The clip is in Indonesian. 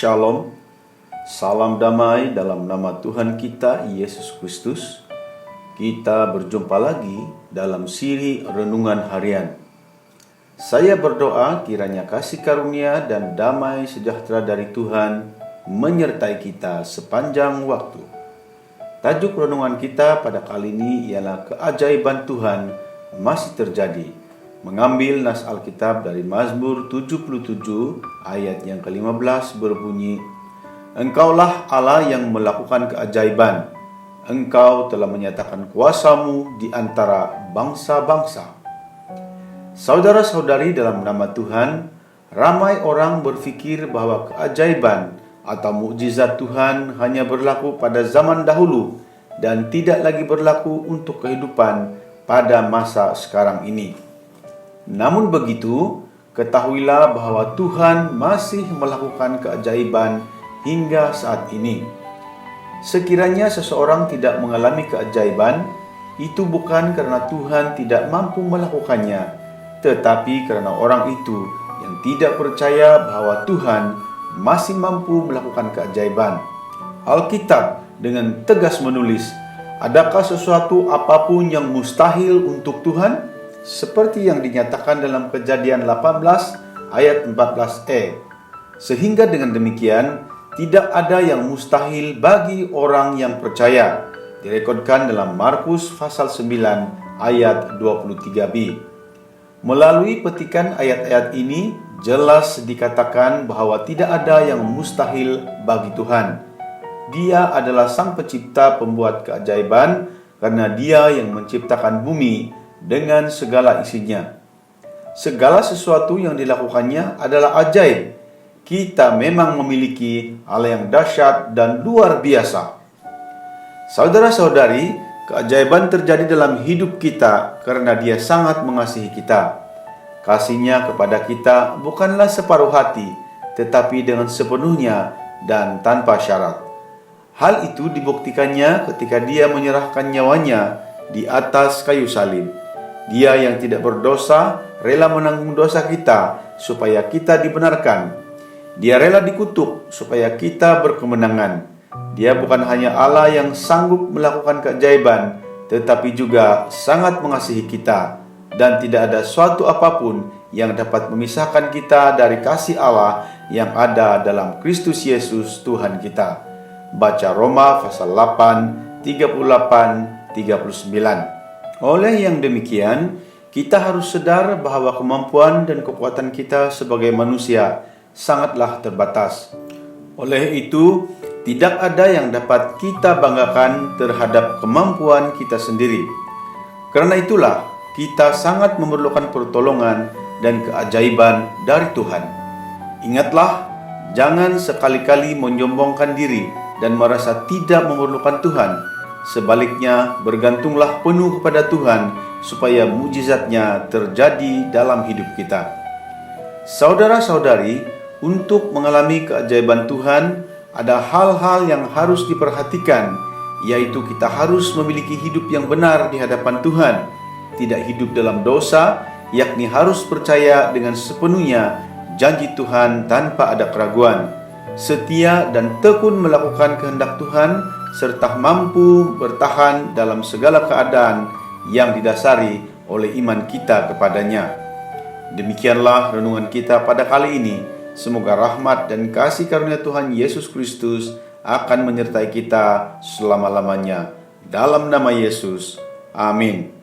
Shalom, salam damai dalam nama Tuhan kita, Yesus Kristus. Kita berjumpa lagi dalam siri Renungan Harian. Saya berdoa kiranya kasih karunia dan damai sejahtera dari Tuhan menyertai kita sepanjang waktu. Tajuk renungan kita pada kali ini ialah keajaiban Tuhan masih terjadi. Mengambil nas Alkitab dari Mazmur 77 ayat yang ke-15 berbunyi, Engkaulah Allah yang melakukan keajaiban, Engkau telah menyatakan kuasamu di antara bangsa-bangsa. Saudara-saudari dalam nama Tuhan, ramai orang berpikir bahwa keajaiban atau mukjizat Tuhan hanya berlaku pada zaman dahulu dan tidak lagi berlaku untuk kehidupan pada masa sekarang ini. Namun begitu, ketahuilah bahwa Tuhan masih melakukan keajaiban hingga saat ini. Sekiranya seseorang tidak mengalami keajaiban, itu bukan karena Tuhan tidak mampu melakukannya, tetapi karena orang itu yang tidak percaya bahwa Tuhan masih mampu melakukan keajaiban. Alkitab dengan tegas menulis, adakah sesuatu apapun yang mustahil untuk Tuhan? Seperti yang dinyatakan dalam Kejadian 18 ayat 14e. Sehingga dengan demikian, tidak ada yang mustahil bagi orang yang percaya. Direkodkan dalam Markus pasal 9 ayat 23b. Melalui petikan ayat-ayat ini, jelas dikatakan bahwa tidak ada yang mustahil bagi Tuhan. Dia adalah Sang Pencipta pembuat keajaiban, karena Dia yang menciptakan bumi dengan segala isinya. Segala sesuatu yang dilakukannya adalah ajaib. Kita memang memiliki Allah yang dahsyat dan luar biasa. Saudara-saudari, keajaiban terjadi dalam hidup kita karena Dia sangat mengasihi kita. Kasih-Nya kepada kita bukanlah separuh hati, tetapi dengan sepenuhnya dan tanpa syarat. Hal itu dibuktikannya ketika Dia menyerahkan nyawanya di atas kayu salib. Dia yang tidak berdosa rela menanggung dosa kita supaya kita dibenarkan. Dia rela dikutuk supaya kita berkemenangan. Dia bukan hanya Allah yang sanggup melakukan keajaiban, tetapi juga sangat mengasihi kita. Dan tidak ada suatu apapun yang dapat memisahkan kita dari kasih Allah yang ada dalam Kristus Yesus Tuhan kita. Baca Roma pasal 8, 38-39. Oleh yang demikian, kita harus sadar bahwa kemampuan dan kekuatan kita sebagai manusia sangatlah terbatas. Oleh itu, tidak ada yang dapat kita banggakan terhadap kemampuan kita sendiri. Karena itulah, kita sangat memerlukan pertolongan dan keajaiban dari Tuhan. Ingatlah, jangan sekali-kali menyombongkan diri dan merasa tidak memerlukan Tuhan. Sebaliknya, bergantunglah penuh kepada Tuhan supaya mujizat-Nya terjadi dalam hidup kita. Saudara-saudari, untuk mengalami keajaiban Tuhan, ada hal-hal yang harus diperhatikan, yaitu kita harus memiliki hidup yang benar di hadapan Tuhan, tidak hidup dalam dosa, yakni harus percaya dengan sepenuhnya janji Tuhan tanpa ada keraguan, setia dan tekun melakukan kehendak Tuhan, serta mampu bertahan dalam segala keadaan yang didasari oleh iman kita kepadanya. Demikianlah renungan kita pada kali ini. Semoga rahmat dan kasih karunia Tuhan Yesus Kristus akan menyertai kita selama-lamanya. Dalam nama Yesus, amin.